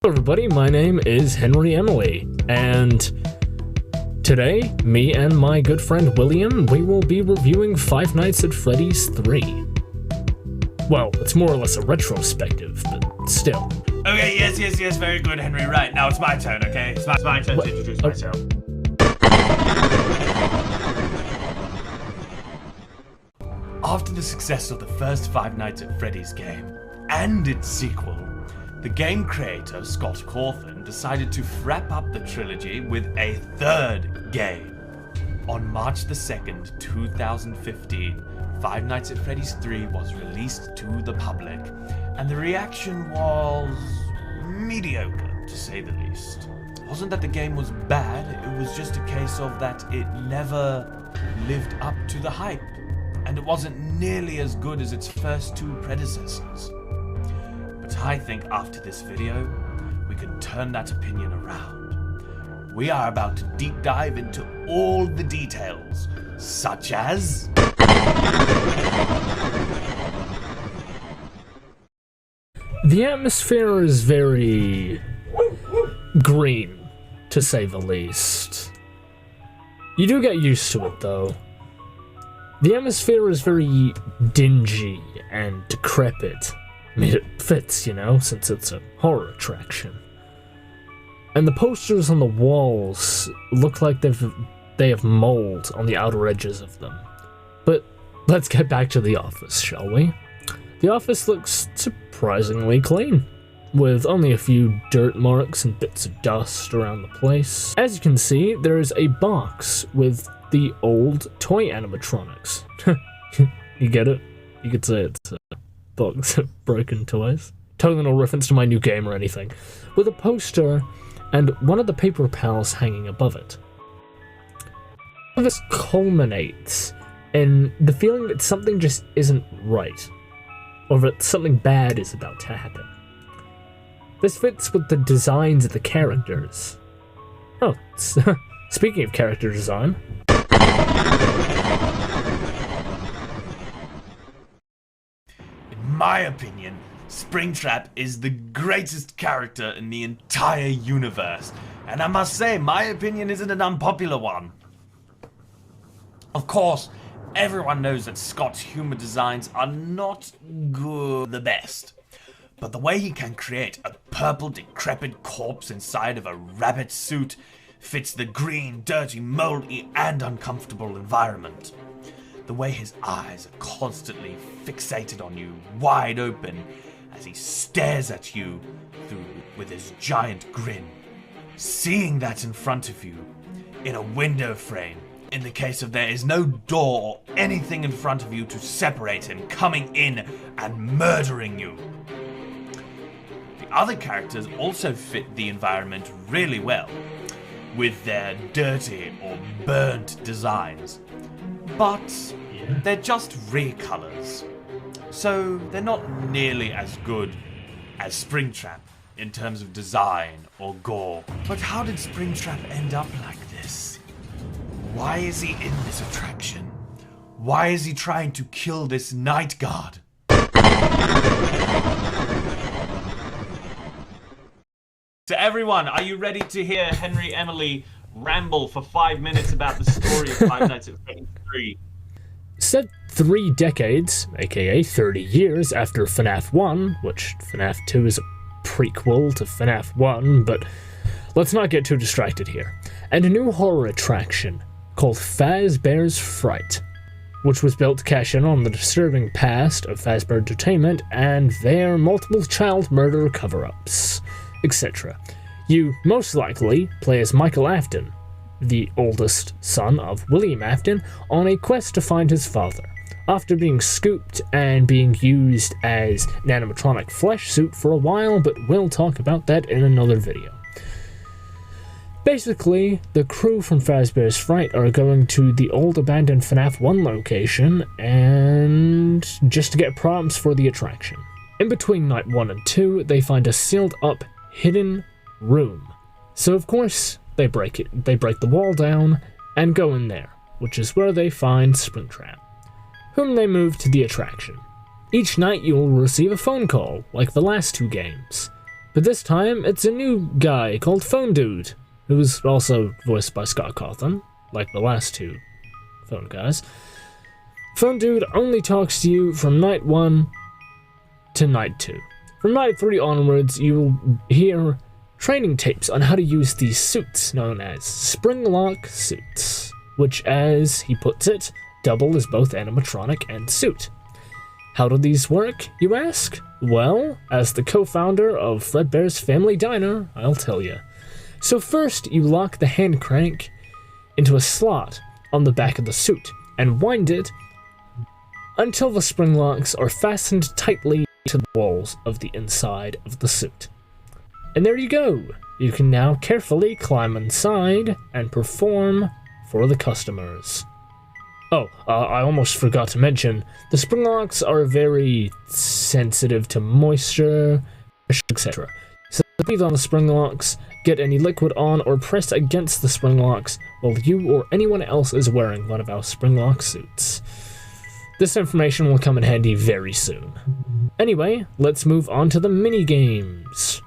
Hello everybody, my name is Henry Emily, and today, me and my good friend William, we will be reviewing Five Nights at Freddy's 3. Well, it's more or less a retrospective, but still. Okay, yes, very good, Henry. Right, now it's my turn, okay? It's my turn to introduce myself. After the success of the first Five Nights at Freddy's game, and its sequel, the game creator, Scott Cawthon, decided to wrap up the trilogy with a third game. On March the 2nd, 2015, Five Nights at Freddy's 3 was released to the public, and the reaction was mediocre, to say the least. It wasn't that the game was bad, it was just a case of that it never lived up to the hype, and it wasn't nearly as good as its first two predecessors. But I think after this video, we can turn that opinion around. We are about to deep dive into all the details, such as... The atmosphere is very green, to say the least. You do get used to it, though. The atmosphere is very dingy and decrepit. I mean, it fits, you know, since it's a horror attraction. And the posters on the walls look like they have mold on the outer edges of them. But let's get back to the office, shall we? The office looks surprisingly clean, with only a few dirt marks and bits of dust around the place. As you can see, there is a box with the old toy animatronics. You get it? You could say it's a box of broken toys. Totally no reference to my new game or anything. With a poster and one of the paper pals hanging above it. All this culminates in the feeling that something just isn't right, or that something bad is about to happen. This fits with the designs of the characters. Oh, speaking of character design. In my opinion, Springtrap is the greatest character in the entire universe, and I must say, my opinion isn't an unpopular one. Of course, everyone knows that Scott's humor designs are not good, the best, but the way he can create a purple decrepit corpse inside of a rabbit suit fits the green, dirty, moldy, and uncomfortable environment. The way his eyes are constantly fixated on you, wide open, as he stares at you through with his giant grin. Seeing that in front of you, in a window frame, in the case of there is no door or anything in front of you to separate him coming in and murdering you. The other characters also fit the environment really well, with their dirty or burnt designs. But they're just recolors, so they're not nearly as good as Springtrap in terms of design or gore. But how did Springtrap end up like this? Why is he in this attraction? Why is he trying to kill this night guard? To everyone, are you ready to hear Henry Emily ramble for 5 minutes about the story of Five Nights at Freddy's 3? Set 3 decades, aka 30 years after FNaF 1, which FNaF 2 is a prequel to FNaF 1, but let's not get too distracted here, and a new horror attraction called Fazbear's Fright, which was built to cash in on the disturbing past of Fazbear Entertainment and their multiple child murder cover-ups, etc. You most likely play as Michael Afton, the oldest son of William Afton, on a quest to find his father, after being scooped and being used as an animatronic flesh suit for a while, but we'll talk about that in another video. Basically, the crew from Fazbear's Fright are going to the old abandoned FNaF 1 location and just to get props for the attraction. In between night 1 and 2, they find a sealed up hidden room. So of course, they break the wall down and go in there, which is where they find Springtrap, whom they move to the attraction. Each night you will receive a phone call, like the last 2 games. But this time, it's a new guy called Phone Dude, who was also voiced by Scott Cawthon, like the last two phone guys. Phone Dude only talks to you from night 1 to night 2. From night 3 onwards, you will hear training tapes on how to use these suits known as spring-lock suits, which, as he puts it, double as both animatronic and suit. How do these work, you ask? Well, as the co-founder of Fredbear's Family Diner, I'll tell you. So first, you lock the hand crank into a slot on the back of the suit and wind it until the spring locks are fastened tightly to the walls of the inside of the suit. And there you go. You can now carefully climb inside and perform for the customers. Oh, I almost forgot to mention, the spring locks are very sensitive to moisture, etc. So breathe on the spring locks, get any liquid on or press against the spring locks while you or anyone else is wearing one of our spring lock suits. This information will come in handy very soon. Anyway, let's move on to the mini-games.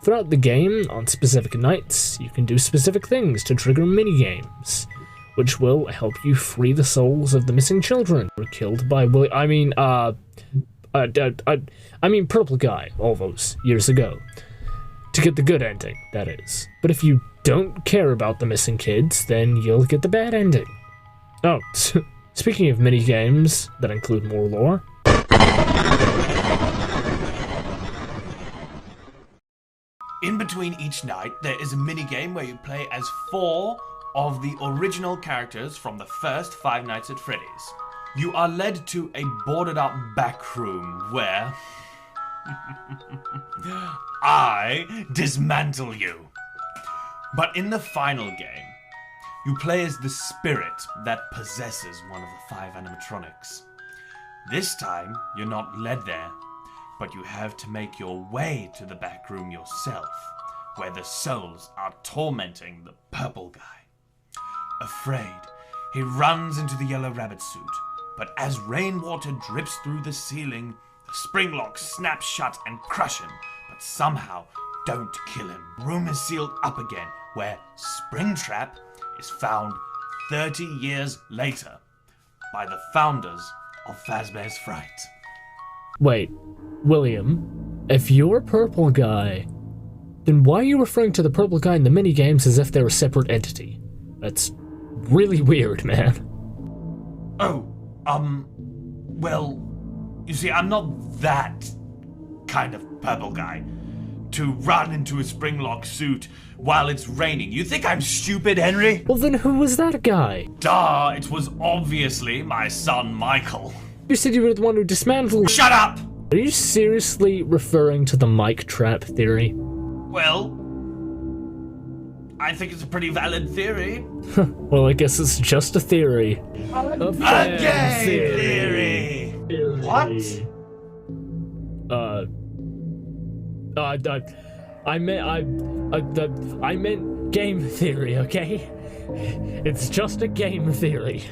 Throughout the game, on specific nights, you can do specific things to trigger mini-games, which will help you free the souls of the missing children who were killed by Purple Guy all those years ago. To get the good ending, that is. But if you don't care about the missing kids, then you'll get the bad ending. Oh, speaking of mini-games that include more lore. In between each night, there is a minigame where you play as 4 of the original characters from the first 5 Nights at Freddy's. You are led to a boarded up back room where I dismantle you. But in the final game, you play as the spirit that possesses one of the 5 animatronics. This time, you're not led there, but you have to make your way to the back room yourself, where the souls are tormenting the purple guy. Afraid, he runs into the yellow rabbit suit, but as rainwater drips through the ceiling, the spring locks snap shut and crush him, but somehow don't kill him. Room is sealed up again, where Springtrap is found 30 years later by the founders of Fazbear's Fright. Wait, William, if you're Purple Guy, then why are you referring to the Purple Guy in the minigames as if they're a separate entity? That's really weird, man. Oh, well, you see, I'm not that kind of Purple Guy to run into a springlock suit while it's raining. You think I'm stupid, Henry? Well, then who was that guy? Duh, it was obviously my son, Michael. You said you were the one who dismantled— Shut up! Are you seriously referring to the mic trap theory? Well, I think it's a pretty valid theory. Well, I guess it's just a theory. A gay theory! What? I meant game theory, okay? It's just a game theory.